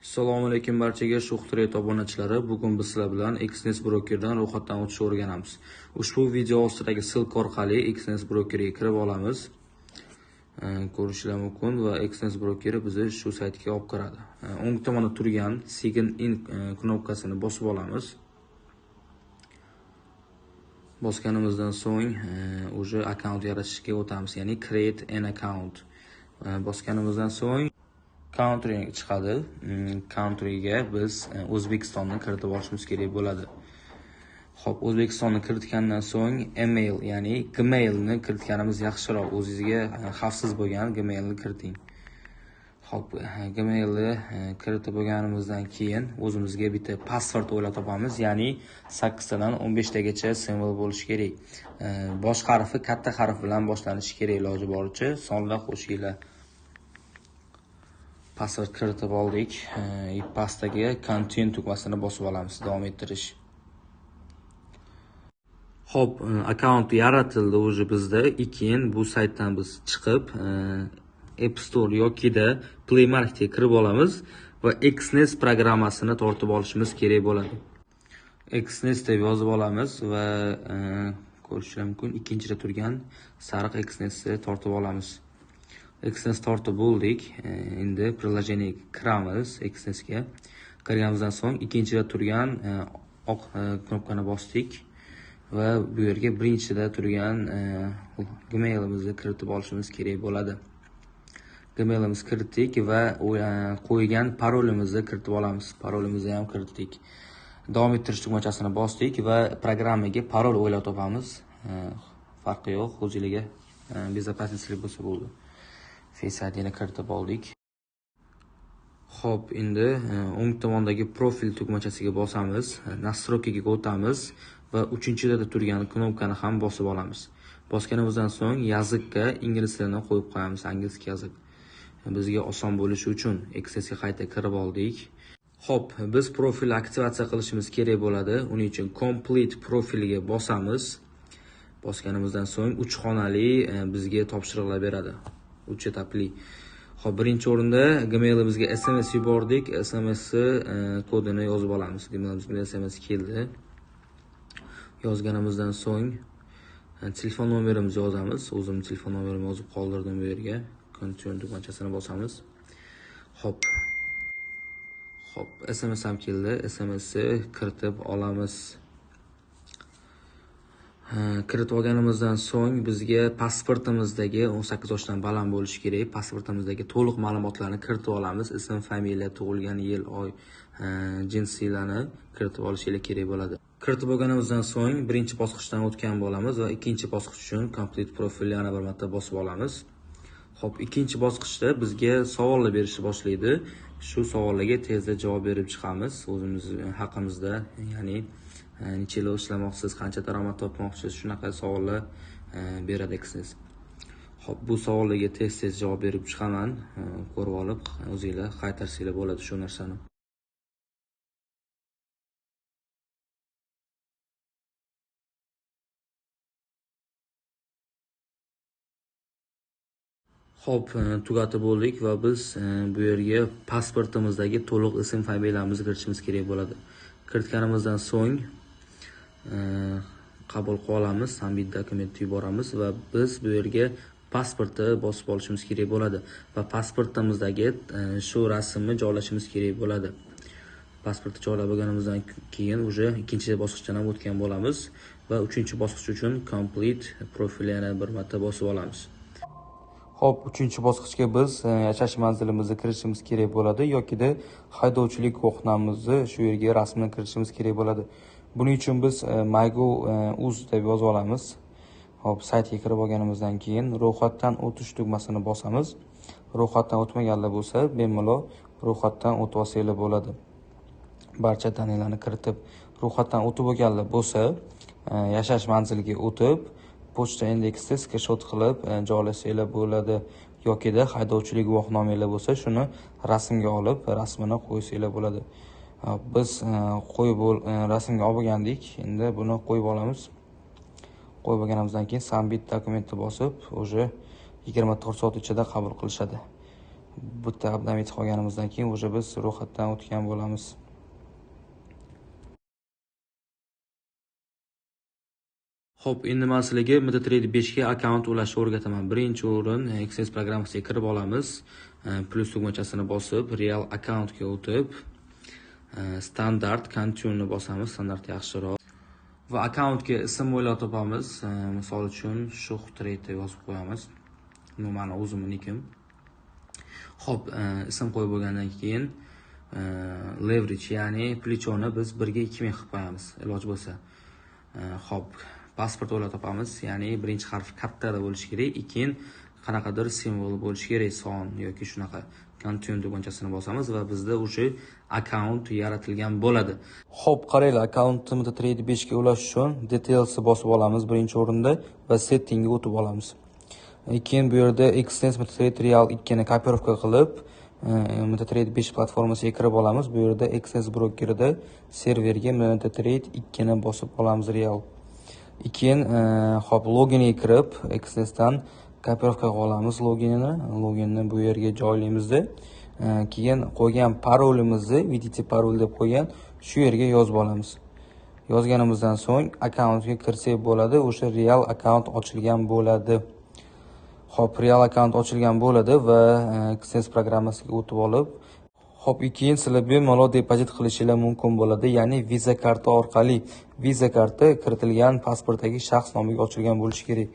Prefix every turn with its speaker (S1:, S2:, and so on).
S1: Assalomu alaykum barchaga Sho'xtrade obunachilari. Bugun biz sizlar bilan Xnes Brokerdan ro'yxatdan o'tishni o'rganamiz. Ushbu video ostidagi silk orqali Xnes Brokerga kirib olamiz. Ko'rishlar mumkin va Xnes Broker bizni shu saytga olib kiradi. O'ng tomonda turgan Sign in knopkasini bosib olamiz. Bosganimizdan so'ng o'sha akkaunt yaratishga o'tamiz, ya'ni create an account. Bosganimizdan so'ng country chiqadi. Countryga biz O'zbekistonni kiritib olishimiz kerak bo'ladi. Xo'p, O'zbekistonni kiritgandan so'ng email, ya'ni Gmailni kiritganimiz yaxshiroq. O'zingizga xavfsiz bo'lgan Gmailni kiriting. Xo'p, Gmailni kiritib bo'lganimizdan keyin o'zimizga bitta password o'ylab topamiz, ya'ni 8 tadan 15 tagacha simvol bo'lishi kerak. Bosh harfi katta harf bilan boshlanishi kerak, iloji boricha sonlar qo'shinglar. Password kiritib oldik. Pastdagi continue tugmasini bosib olamiz, davom ettirish. Xo'p, akkaunt yaratildi o'zi bizda. Keyin bu saytdan biz chiqib App Store yokida Play Marketga kirib olamiz va Xnes programmasini tortib olishimiz kerak bo'ladi. Xnes deb yozib olamiz va ko'rishlar mumkin, ikkinchida turgan sariq Xnesni tortib olamiz. Xnes tortib bo'ldik. Endi prilojeniyega kiramiz. Xnesga kirganimizdan so'ng ikkinchida turgan oq knopkani bosdik va bu yerga birinchida turgan Gmailimizni kiritib olishimiz kerak bo'ladi. Gmailimizni kiritdik va qo'ygan parolimizni kiritib olamiz. Parolimizni ham kiritdik. Davom ettirish tugmachasini bosdik va programmaga parol o'ylab topamiz. Farqi yo'q, o'zingizga безопасность bo'lsa bo'ldi. Face ID'ni kiritib oldik. Xo'p, endi o'ng tomondagi profil tugmachasiga bosamiz, настройкаga o'tamiz va 3-chida turgan knopkani ham bosib olamiz. Bosganimizdan so'ng yozikka ingliz tilini qo'yib qo'yamiz, angliy yoziq. Bizga oson bo'lishi uchun Xnesga qayta kirib oldik. Xo'p, biz profil aktivatsiya qilishimiz kerak bo'ladi. Uning uchun complete profilga bosamiz. Bosganimizdan so'ng 3 xonali bizga topshiriqlar beradi. 3 etapli. Xo'p, birinchi o'rinda Gmailimizga SMS yubordik. SMS kodini yozib olamiz. Gmailimizga SMS keldi. Yozganimizdan so'ng telefon nomerimizni yozamiz. O'zim telefon nomerimni yozib qoldirdim bu yerga. Continue tugmachasini bosamiz. Xo'p, SMS ham keldi. SMSni kiritib olamiz. Kiritib olganimizdan so'ng bizga pasportimizdagi 18 yoshdan baland bo'lishi kerak. Pasportimizdagi to'liq ma'lumotlarni kiritib olamiz. Ism, familiya, tug'ilgan yil, oy, jinsiylarni kiritib olishingiz kerak bo'ladi. Kiritib olganimizdan so'ng birinchi bosqichdan o'tgan bo'lamiz va ikkinchi bosqich uchun complete profil yana bir marta bosib olamiz. Xo'p, ikkinchi bosqichda bizga savollar berishni boshlaydi. Shu savollarga tezda javob berib chiqamiz o'zimiz haqimizda, ya'ni necha yil ishlamoqsiz, qancha daromad topmoqchisiz, shunaqa savollar beradi Xnes. Xo'p, bu savollarga tez javob berib chiqaman. Ko'rib olib, o'zingizlar qaytarsanglar bo'ladi shu narsani. Xo'p, tugatib bo'ldik va biz bu yerga pasportimizdagi to'liq ism, familiyamizni kiritishimiz kerak bo'ladi. Kiritganimizdan so'ng qabul qilib olamiz, submit dokumentni yuboramiz va biz bu yerga pasportni bosib olishimiz kerak bo'ladi va pasportimizdagi shu rasmni joylashimiz kerak bo'ladi. Pasportni joylab bo'lganimizdan keyin o'sha ikkinchi bosqichdan ham o'tgan bo'lamiz va 3-bosqich uchun complete profil yana bir marta bosib olamiz. Xo'p, 3-bosqichga biz yashash manzilimizni kiritishimiz kerak bo'ladi yokida haydovchilik guvohnomamizni shu yerga rasmini kiritishimiz kerak bo'ladi. Buning uchun biz MyGo.uz deb yozib olamiz. Xo'p, saytga kirib olganimizdan keyin ro'yxatdan o'tish tugmasini bosamiz. Ro'yxatdan o'tmaganlar bo'lsa, bemalol ro'yxatdan o'tib olsanglar bo'ladi. Barcha daniylarni kiritib, ro'yxatdan o'tib bo'lganlar bo'lsa, yashash manziliga o'tib, pochta indeksda screenshot qilib joylasanglar bo'ladi yokida haydovchilik guvohnomangiz bo'lsa, shuni rasmga olib, rasmini qo'ysanglar bo'ladi. Biz rasmga olib bo'lgandik. Endi buni qo'yib olamiz. Qo'yib olganimizdan keyin submit dokumentni bosib, o'sha 24 soat ichida qabul qilishadi. bitta update etib qolganimizdan keyin уже biz ro'yxatdan o'tgan bo'lamiz. Xo'p, endi men sizlarga MetaTrader 5 ga akkaunt ulashni o'rgataman. Birinchi o'rin XS programmasiga kirib olamiz. Plus tugmachasini bosib, real akkauntga o'tib, standart continue bosamiz. Standart yaxshiroq. Va akkauntga ism o'ylab topamiz. Misol uchun Shuh Trader yozib qo'yamiz. Bu meni o'zimnikim. Xo'p, ism qo'yib bo'lgandan keyin leverage, ya'ni plechoni biz 1 ga 2000 qilib qo'yamiz, iloj bo'lsa. Xo'p, pasport o'ylab topamiz, ya'ni birinchi harf kattada bo'lishi kerak, keyin qanaqadir simvol bo'lishi kerak, son yoki shunaqa. Continue tugmachasini bosamiz va bizda o'sha akkaunt yaratilgan bo'ladi. Xo'p, qaranglar, akkauntni MetaTrader 5 ga ulash uchun details bosib olamiz birinchi o'rinda va setting ga o'tib olamiz. Keyin bu yerda Extens MetaTrader Real 2 ni kopirovka qilib, MetaTrader 5 platformasiga kirib olamiz. Bu yerda Extens brokerida serverga MetaTrader 2 ni bosib olamiz Real. Keyin hop loginga kirib, Extensdan kopirovka qilamiz loginni bu yerga joylaymiz-da. Keyin qo'ygan parolimizni, vidite parol deb qo'ygan, shu yerga yozib olamiz. Yozganimizdan so'ng akkauntga kirsak bo'ladi, o'sha real akkaunt ochilgan bo'ladi. Hop, real akkaunt ochilgan bo'ladi va Extens programmasiga o'tib olib, hop, keyin sizlar bemalol depozit qilishingiz mumkin bo'ladi, ya'ni Visa karta orqali. Visa karta kiritilgan pasportdagi shaxs nomiga ochilgan bo'lishi kerak.